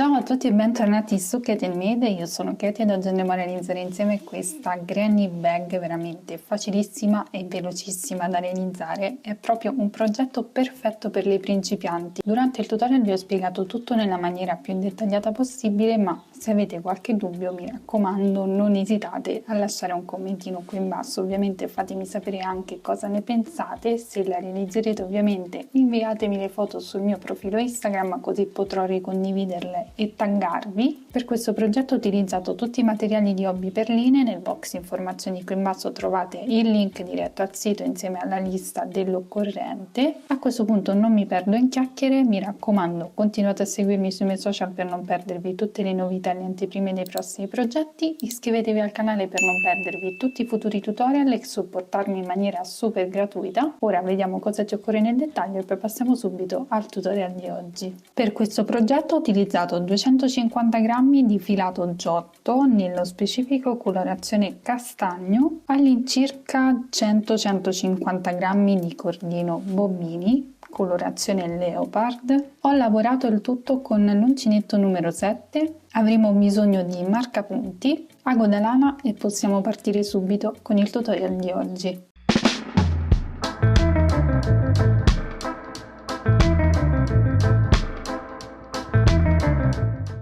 Ciao a tutti e bentornati su Katie Made, io sono Katie ed oggi andiamo a realizzare insieme questa granny bag veramente facilissima e velocissima da realizzare. È proprio un progetto perfetto per le principianti. Durante il tutorial vi ho spiegato tutto nella maniera più dettagliata possibile, ma se avete qualche dubbio mi raccomando non esitate a lasciare un commentino qui in basso. Ovviamente fatemi sapere anche cosa ne pensate, se la realizzerete ovviamente inviatemi le foto sul mio profilo Instagram così potrò ricondividerle e taggarvi. Per questo progetto ho utilizzato tutti i materiali di Hobby Perline. Nel box informazioni qui in basso trovate il link diretto al sito insieme alla lista dell'occorrente. A questo punto non mi perdo in chiacchiere, mi raccomando continuate a seguirmi sui miei social per non perdervi tutte le novità e le anteprime dei prossimi progetti, iscrivetevi al canale per non perdervi tutti i futuri tutorial e supportarmi in maniera super gratuita. Ora vediamo cosa ci occorre nel dettaglio e poi passiamo subito al tutorial di oggi. Per questo progetto ho utilizzato 250 grammi di filato giotto, nello specifico colorazione castagno, all'incirca 100-150 grammi di cordino bobini, colorazione leopard. Ho lavorato il tutto con l'uncinetto numero 7, avremo bisogno di marcapunti, ago da lana e possiamo partire subito con il tutorial di oggi.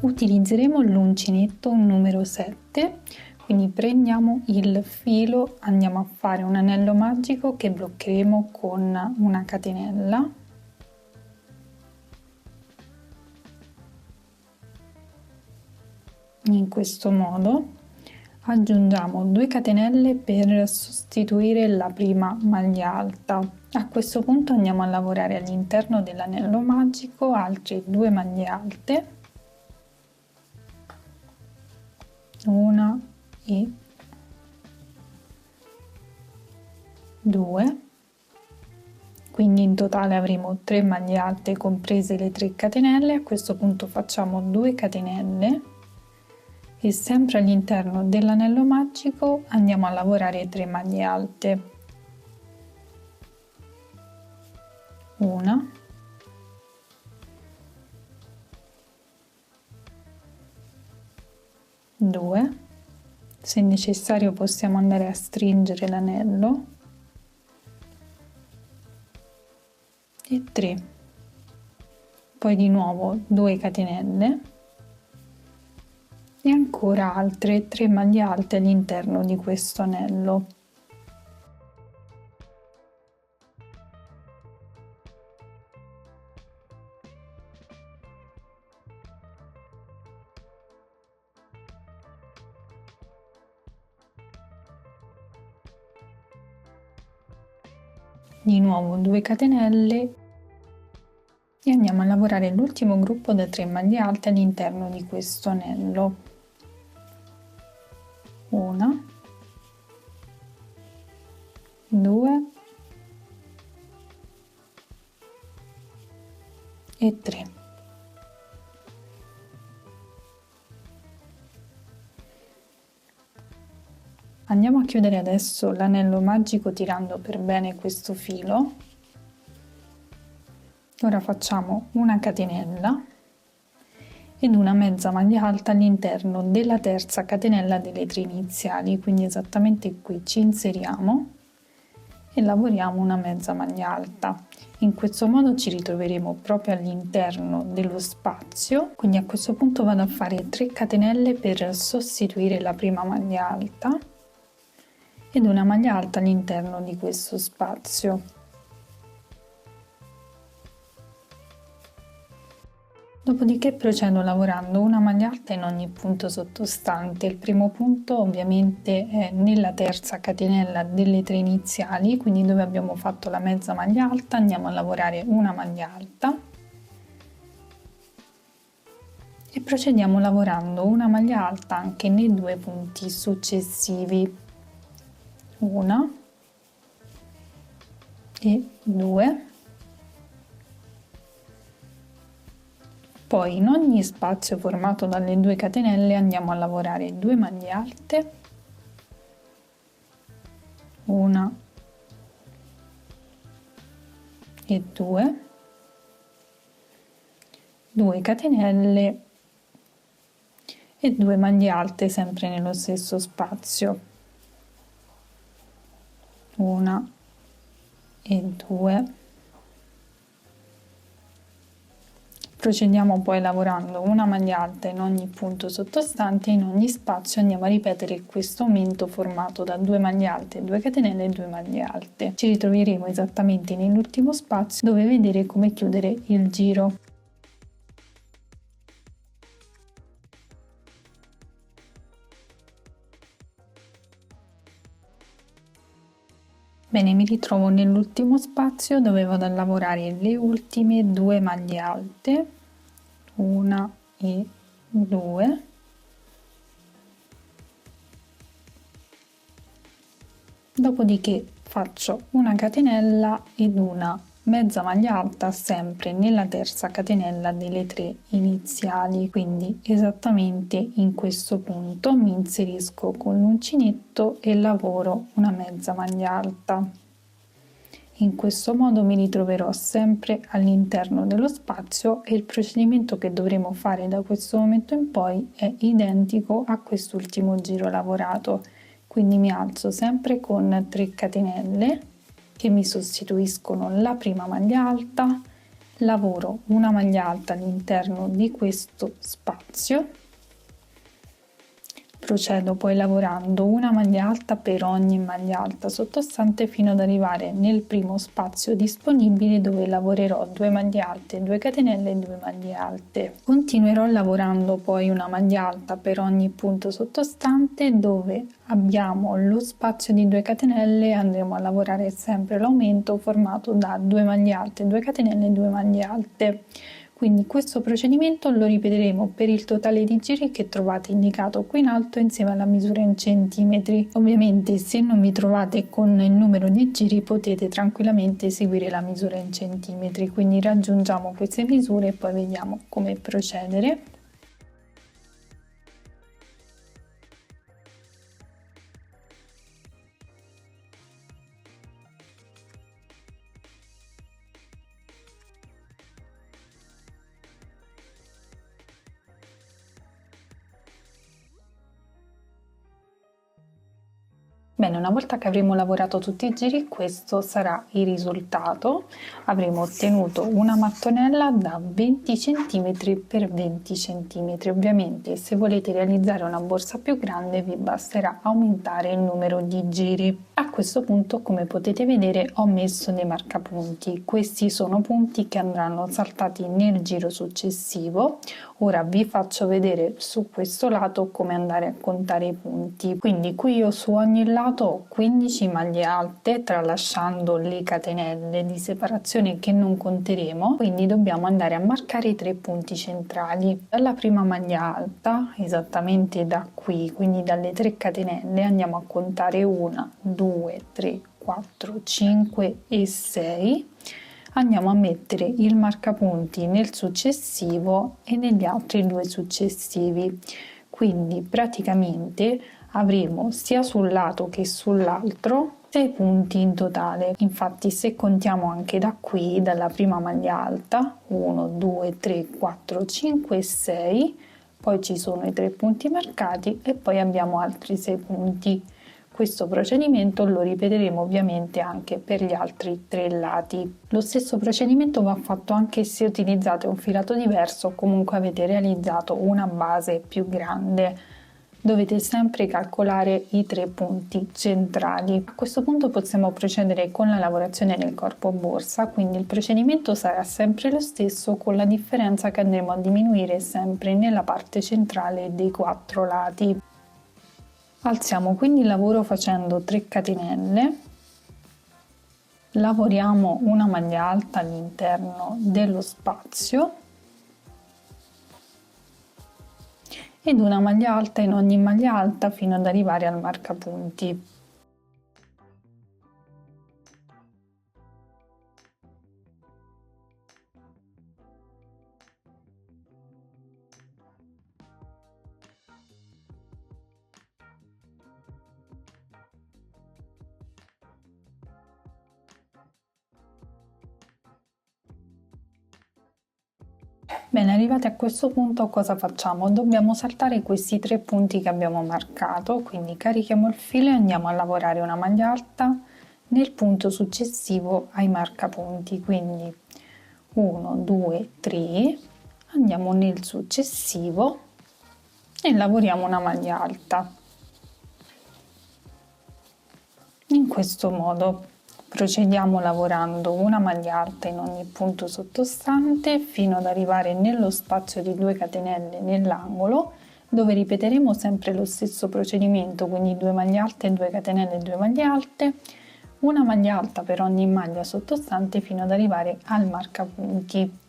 Utilizzeremo l'uncinetto numero 7, quindi prendiamo il filo, andiamo a fare un anello magico che bloccheremo con una catenella. In questo modo aggiungiamo 2 catenelle per sostituire la prima maglia alta. A questo punto andiamo a lavorare all'interno dell'anello magico altre 2 maglie alte, una e 2, quindi in totale avremo 3 maglie alte comprese le 3 catenelle. A questo punto facciamo 2 catenelle e sempre all'interno dell'anello magico andiamo a lavorare 3 maglie alte, una, due, se necessario possiamo andare a stringere l'anello, e 3, poi di nuovo 2 catenelle e ancora altre 3 maglie alte all'interno di questo anello. Di nuovo 2 catenelle e andiamo a lavorare l'ultimo gruppo da 3 maglie alte all'interno di questo anello, una, 2 e 3. Andiamo a chiudere adesso l'anello magico tirando per bene questo filo. Ora facciamo una catenella ed una mezza maglia alta all'interno della terza catenella delle 3 iniziali, quindi esattamente qui ci inseriamo e lavoriamo una mezza maglia alta. In questo modo ci ritroveremo proprio all'interno dello spazio, quindi a questo punto vado a fare 3 catenelle per sostituire la prima maglia alta ed una maglia alta all'interno di questo spazio. Dopodiché procedo lavorando una maglia alta in ogni punto sottostante. Il primo punto ovviamente è nella terza catenella delle 3 iniziali, quindi dove abbiamo fatto la mezza maglia alta andiamo a lavorare una maglia alta e procediamo lavorando una maglia alta anche nei 2 punti successivi, una e 2. Poi in ogni spazio formato dalle 2 catenelle andiamo a lavorare 2 maglie alte, una e 2, 2 catenelle e 2 maglie alte sempre nello stesso spazio, 1 e 2. Procediamo poi lavorando una maglia alta in ogni punto sottostante. In ogni spazio andiamo a ripetere questo aumento formato da 2 maglie alte, 2 catenelle e 2 maglie alte. Ci ritroveremo esattamente nell'ultimo spazio dove vedere come chiudere il giro. Bene, mi ritrovo nell'ultimo spazio dove vado a lavorare le ultime 2 maglie alte, 1 e 2. Dopodiché faccio una catenella ed una mezza maglia alta sempre nella terza catenella delle 3 iniziali, quindi esattamente in questo punto mi inserisco con l'uncinetto e lavoro una mezza maglia alta. In questo modo mi ritroverò sempre all'interno dello spazio e il procedimento che dovremo fare da questo momento in poi è identico a quest'ultimo giro lavorato. Quindi mi alzo sempre con 3 catenelle che mi sostituiscono la prima maglia alta, lavoro una maglia alta all'interno di questo spazio, procedo poi lavorando una maglia alta per ogni maglia alta sottostante fino ad arrivare nel primo spazio disponibile dove lavorerò 2 maglie alte, 2 catenelle e 2 maglie alte. Continuerò lavorando poi una maglia alta per ogni punto sottostante dove abbiamo lo spazio di 2 catenelle, andremo a lavorare sempre l'aumento formato da 2 maglie alte, 2 catenelle e 2 maglie alte. Quindi questo procedimento lo ripeteremo per il totale di giri che trovate indicato qui in alto insieme alla misura in centimetri. Ovviamente se non vi trovate con il numero di giri potete tranquillamente seguire la misura in centimetri, quindi raggiungiamo queste misure e poi vediamo come procedere. Bene, una volta che avremo lavorato tutti i giri, questo sarà il risultato. Avremo ottenuto una mattonella da 20 cm per 20 cm. Ovviamente, se volete realizzare una borsa più grande, vi basterà aumentare il numero di giri. A questo punto, come potete vedere, ho messo dei marcapunti. Questi sono punti che andranno saltati nel giro successivo. Ora vi faccio vedere su questo lato come andare a contare i punti. Quindi qui io su ogni lato ho 15 maglie alte, tralasciando le catenelle di separazione che non conteremo, quindi dobbiamo andare a marcare i 3 punti centrali. Dalla prima maglia alta, esattamente da qui, quindi dalle 3 catenelle, andiamo a contare 1, 2, 3, 4, 5 e 6. Andiamo a mettere il marcapunti nel successivo e negli altri 2 successivi, quindi praticamente avremo sia sul lato che sull'altro 6 punti in totale. Infatti se contiamo anche da qui, dalla prima maglia alta, 1, 2, 3, 4, 5 e 6, poi ci sono i 3 punti marcati e poi abbiamo altri 6 punti. Questo procedimento lo ripeteremo ovviamente anche per gli altri 3 lati. Lo stesso procedimento va fatto anche se utilizzate un filato diverso o comunque avete realizzato una base più grande. Dovete sempre calcolare i 3 punti centrali. A questo punto possiamo procedere con la lavorazione del corpo borsa, quindi il procedimento sarà sempre lo stesso con la differenza che andremo a diminuire sempre nella parte centrale dei 4 lati. Alziamo quindi il lavoro facendo 3 catenelle, lavoriamo una maglia alta all'interno dello spazio ed una maglia alta in ogni maglia alta fino ad arrivare al marcapunti. Bene, arrivati a questo punto cosa facciamo? Dobbiamo saltare questi 3 punti che abbiamo marcato, quindi carichiamo il filo e andiamo a lavorare una maglia alta nel punto successivo ai marcapunti, quindi 1, 2, 3, andiamo nel successivo e lavoriamo una maglia alta. In questo modo procediamo lavorando una maglia alta in ogni punto sottostante fino ad arrivare nello spazio di 2 catenelle nell'angolo, dove ripeteremo sempre lo stesso procedimento, quindi 2 maglie alte, 2 catenelle e 2 maglie alte, una maglia alta per ogni maglia sottostante fino ad arrivare al marcapunti.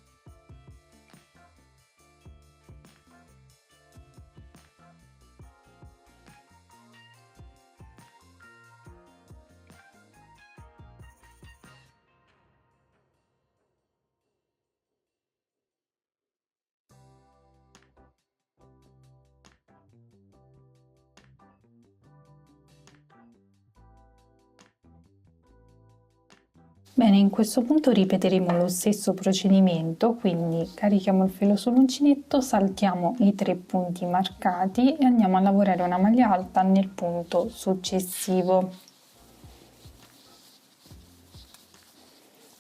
Bene, in questo punto ripeteremo lo stesso procedimento, quindi carichiamo il filo sull'uncinetto, saltiamo i 3 punti marcati e andiamo a lavorare una maglia alta nel punto successivo.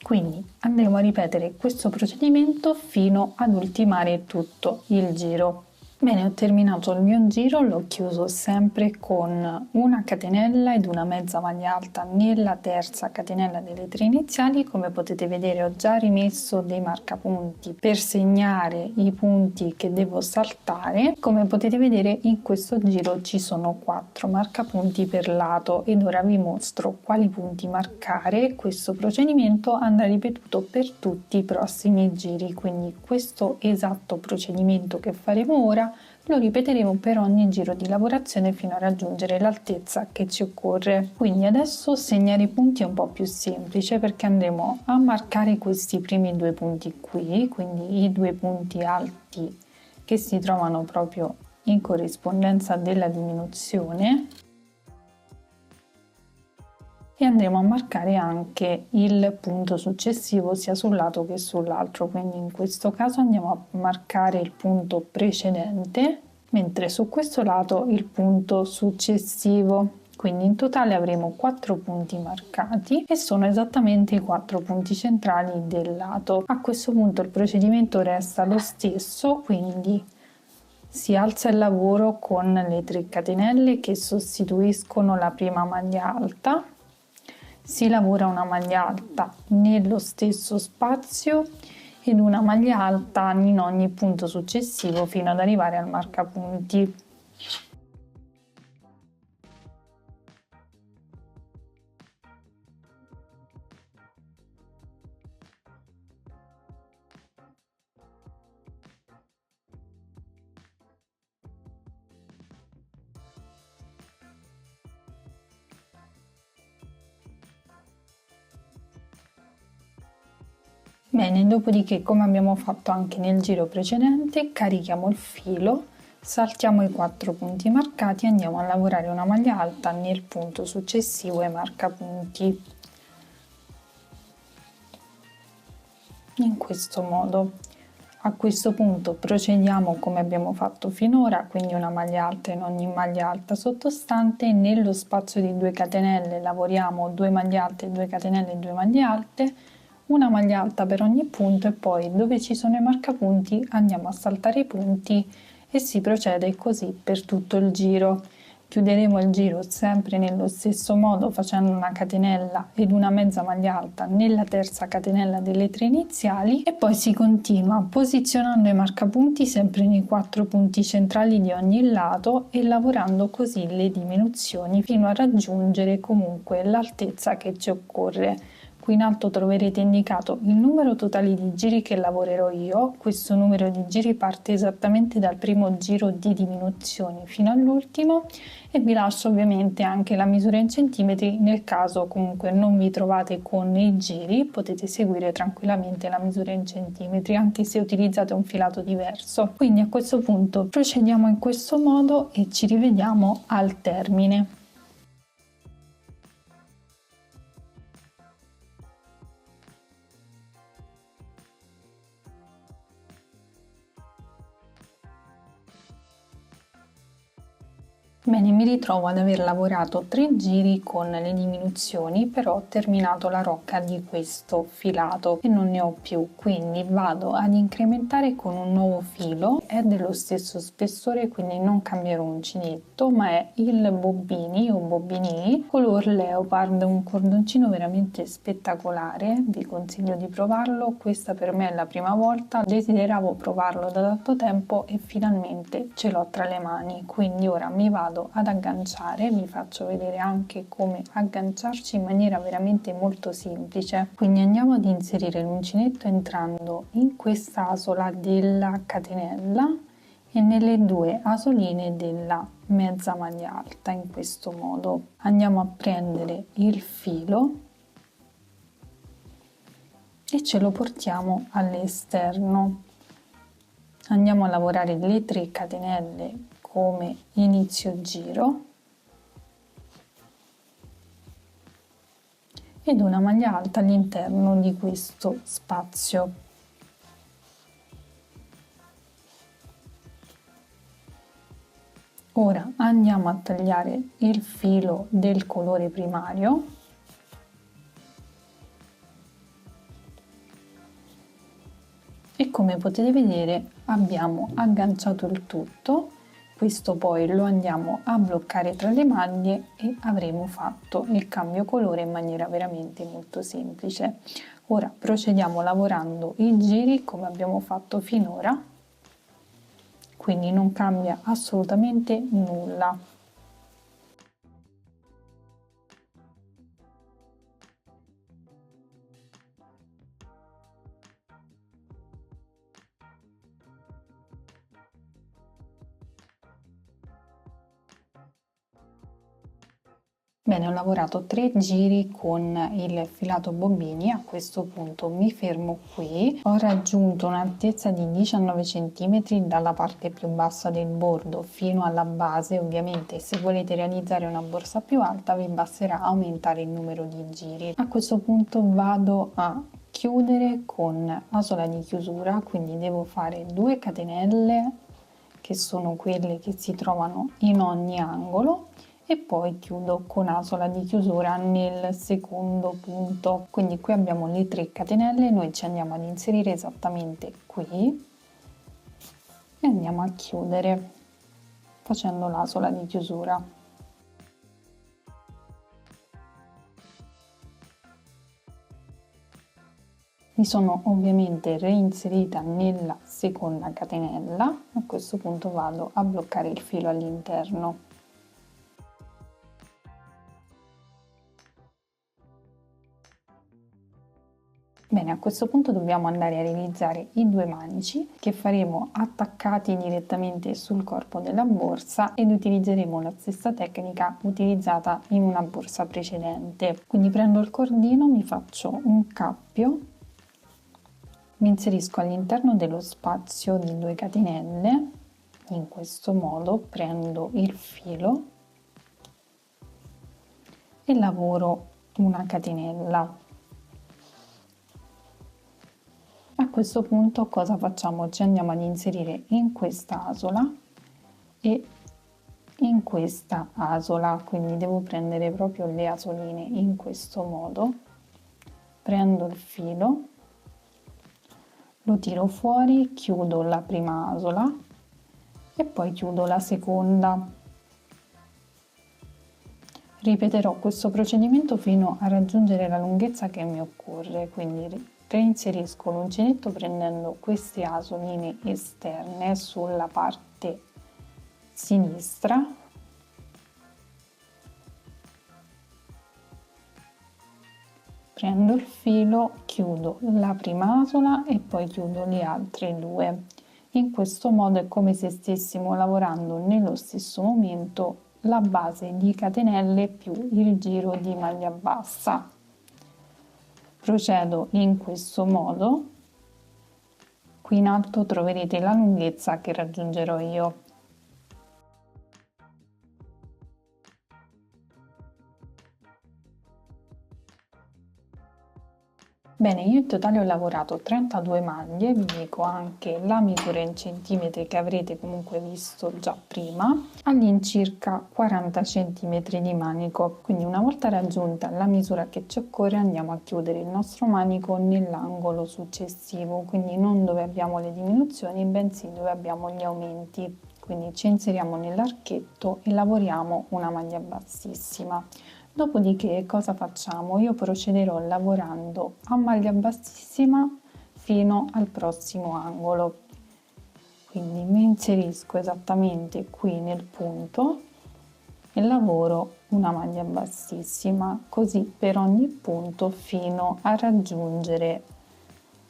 Quindi andremo a ripetere questo procedimento fino ad ultimare tutto il giro. Bene, ho terminato il mio giro, l'ho chiuso sempre con una catenella ed una mezza maglia alta nella terza catenella delle 3 iniziali. Come potete vedere ho già rimesso dei marcapunti per segnare i punti che devo saltare. Come potete vedere in questo giro ci sono 4 marcapunti per lato ed ora vi mostro quali punti marcare. Questo procedimento andrà ripetuto per tutti i prossimi giri, quindi questo esatto procedimento che faremo ora lo ripeteremo per ogni giro di lavorazione fino a raggiungere l'altezza che ci occorre. Quindi adesso segnare i punti è un po' più semplice perché andremo a marcare questi primi 2 punti qui, quindi i 2 punti alti che si trovano proprio in corrispondenza della diminuzione, e andremo a marcare anche il punto successivo sia sul lato che sull'altro, quindi in questo caso andiamo a marcare il punto precedente, mentre su questo lato il punto successivo. Quindi in totale avremo 4 punti marcati e sono esattamente i 4 punti centrali del lato. A questo punto il procedimento resta lo stesso, quindi si alza il lavoro con le 3 catenelle che sostituiscono la prima maglia alta. Si lavora una maglia alta nello stesso spazio ed una maglia alta in ogni punto successivo fino ad arrivare al marcapunti. Bene, dopodiché, come abbiamo fatto anche nel giro precedente, carichiamo il filo, saltiamo i 4 punti marcati e andiamo a lavorare una maglia alta nel punto successivo ai marcapunti. In questo modo. A questo punto procediamo come abbiamo fatto finora, quindi una maglia alta in ogni maglia alta sottostante. Nello spazio di 2 catenelle lavoriamo 2 maglie alte, 2 catenelle e 2 maglie alte, una maglia alta per ogni punto e poi dove ci sono i marcapunti andiamo a saltare i punti e si procede così per tutto il giro. Chiuderemo il giro sempre nello stesso modo facendo una catenella ed una mezza maglia alta nella terza catenella delle 3 iniziali e poi si continua posizionando i marcapunti sempre nei 4 punti centrali di ogni lato e lavorando così le diminuzioni fino a raggiungere comunque l'altezza che ci occorre. Qui in alto troverete indicato il numero totale di giri che lavorerò io. Questo numero di giri parte esattamente dal primo giro di diminuzioni fino all'ultimo e vi lascio ovviamente anche la misura in centimetri. Nel caso comunque non vi trovate con i giri, potete seguire tranquillamente la misura in centimetri anche se utilizzate un filato diverso. Quindi a questo punto procediamo in questo modo e ci rivediamo al termine. Bene, mi ritrovo ad aver lavorato 3 giri con le diminuzioni, però ho terminato la rocca di questo filato e non ne ho più, quindi vado ad incrementare con un nuovo filo, è dello stesso spessore, quindi non cambierò uncinetto, ma è il Bobbini o Bobini color leopard, un cordoncino veramente spettacolare, vi consiglio di provarlo, questa per me è la prima volta, desideravo provarlo da tanto tempo e finalmente ce l'ho tra le mani, quindi ora mi vado ad agganciare, vi faccio vedere anche come agganciarci in maniera veramente molto semplice. Quindi andiamo ad inserire l'uncinetto entrando in quest'asola della catenella e nelle due asoline della mezza maglia alta. In questo modo andiamo a prendere il filo e ce lo portiamo all'esterno. Andiamo a lavorare le 3 catenelle come inizio giro ed una maglia alta all'interno di questo spazio. Ora andiamo a tagliare il filo del colore primario e come potete vedere abbiamo agganciato il tutto. Questo poi lo andiamo a bloccare tra le maglie e avremo fatto il cambio colore in maniera veramente molto semplice. Ora procediamo lavorando i giri come abbiamo fatto finora, quindi non cambia assolutamente nulla. Bene, ho lavorato 3 giri con il filato bobbini, a questo punto mi fermo qui, ho raggiunto un'altezza di 19 cm dalla parte più bassa del bordo fino alla base, ovviamente se volete realizzare una borsa più alta vi basterà aumentare il numero di giri. A questo punto vado a chiudere con asola di chiusura, quindi devo fare 2 catenelle che sono quelle che si trovano in ogni angolo e poi chiudo con asola di chiusura nel secondo punto. Quindi qui abbiamo le 3 catenelle, noi ci andiamo ad inserire esattamente qui e andiamo a chiudere facendo l'asola di chiusura. Mi sono ovviamente reinserita nella seconda catenella, a questo punto vado a bloccare il filo all'interno. Bene, a questo punto dobbiamo andare a realizzare i 2 manici che faremo attaccati direttamente sul corpo della borsa ed utilizzeremo la stessa tecnica utilizzata in una borsa precedente. Quindi prendo il cordino, mi faccio un cappio, mi inserisco all'interno dello spazio di 2 catenelle, in questo modo prendo il filo e lavoro una catenella. A questo punto cosa facciamo? Ci andiamo ad inserire in questa asola e in questa asola, quindi devo prendere proprio le asoline in questo modo, prendo il filo, lo tiro fuori, chiudo la prima asola e poi chiudo la seconda. Ripeterò questo procedimento fino a raggiungere la lunghezza che mi occorre, quindi reinserisco l'uncinetto prendendo queste asoline esterne sulla parte sinistra, prendo il filo, chiudo la prima asola e poi chiudo le altre 2. In questo modo è come se stessimo lavorando nello stesso momento la base di catenelle più il giro di maglia bassa. Procedo in questo modo, qui in alto troverete la lunghezza che raggiungerò io. Bene, io in totale ho lavorato 32 maglie, vi dico anche la misura in centimetri che avrete comunque visto già prima, all'incirca 40 centimetri di manico. Quindi una volta raggiunta la misura che ci occorre andiamo a chiudere il nostro manico nell'angolo successivo, quindi non dove abbiamo le diminuzioni, bensì dove abbiamo gli aumenti. Quindi ci inseriamo nell'archetto e lavoriamo una maglia bassissima. Dopodiché cosa facciamo? Io procederò lavorando a maglia bassissima fino al prossimo angolo. Quindi mi inserisco esattamente qui nel punto e lavoro una maglia bassissima, così per ogni punto fino a raggiungere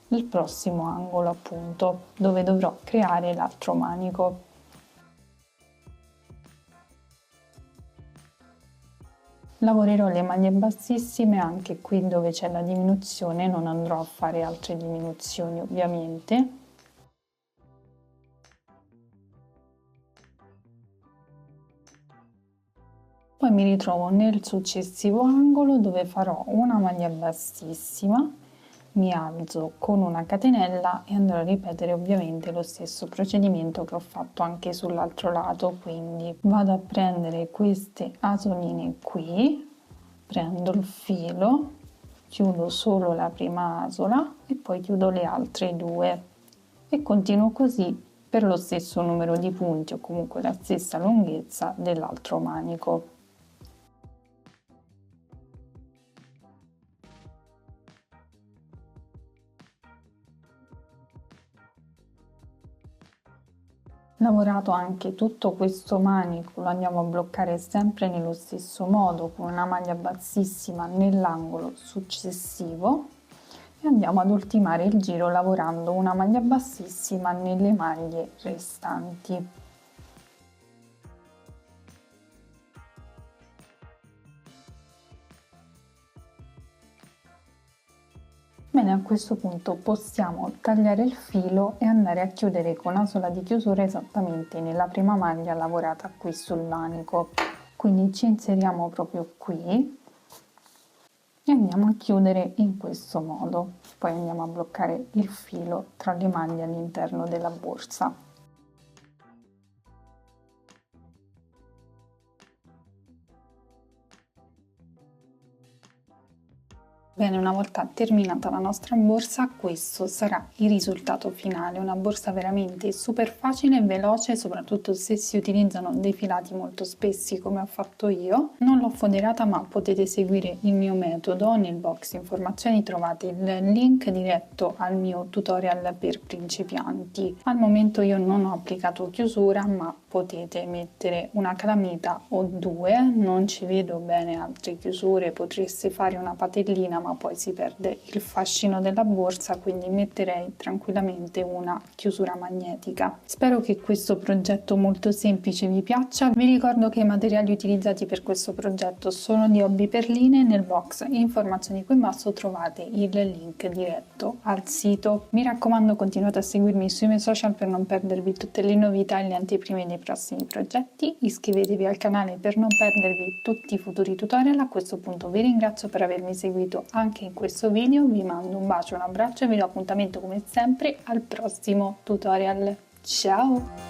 il prossimo angolo, appunto, dove dovrò creare l'altro manico. Lavorerò le maglie bassissime anche qui dove c'è la diminuzione, non andrò a fare altre diminuzioni ovviamente. Poi mi ritrovo nel successivo angolo dove farò una maglia bassissima, mi alzo con una catenella e andrò a ripetere ovviamente lo stesso procedimento che ho fatto anche sull'altro lato. Quindi vado a prendere queste asoline qui, prendo il filo, chiudo solo la prima asola e poi chiudo le altre due e continuo così per lo stesso numero di punti o comunque la stessa lunghezza dell'altro manico. Lavorato anche tutto questo manico, lo andiamo a bloccare sempre nello stesso modo con una maglia bassissima nell'angolo successivo e andiamo ad ultimare il giro lavorando una maglia bassissima nelle maglie restanti. Bene, a questo punto possiamo tagliare il filo e andare a chiudere con asola di chiusura esattamente nella prima maglia lavorata qui sul manico. Quindi ci inseriamo proprio qui e andiamo a chiudere in questo modo. Poi andiamo a bloccare il filo tra le maglie all'interno della borsa. Bene, una volta terminata la nostra borsa, questo sarà il risultato finale, una borsa veramente super facile e veloce, soprattutto se si utilizzano dei filati molto spessi come ho fatto io. Non l'ho foderata, ma potete seguire il mio metodo. Nel box informazioni trovate il link diretto al mio tutorial per principianti. Al momento io non ho applicato chiusura, ma potete mettere una calamita o due, non ci vedo bene altre chiusure, potreste fare una patellina ma poi si perde il fascino della borsa, quindi metterei tranquillamente una chiusura magnetica. Spero che questo progetto molto semplice vi piaccia. Vi ricordo che i materiali utilizzati per questo progetto sono di Hobby Perline. Nel box informazioni qui in basso trovate il link diretto al sito. Mi raccomando, continuate a seguirmi sui miei social per non perdervi tutte le novità e le anteprime dei prossimi progetti. Iscrivetevi al canale per non perdervi tutti i futuri tutorial. A questo punto vi ringrazio per avermi seguito anche in questo video, vi mando un bacio, un abbraccio e vi do appuntamento come sempre al prossimo tutorial. Ciao!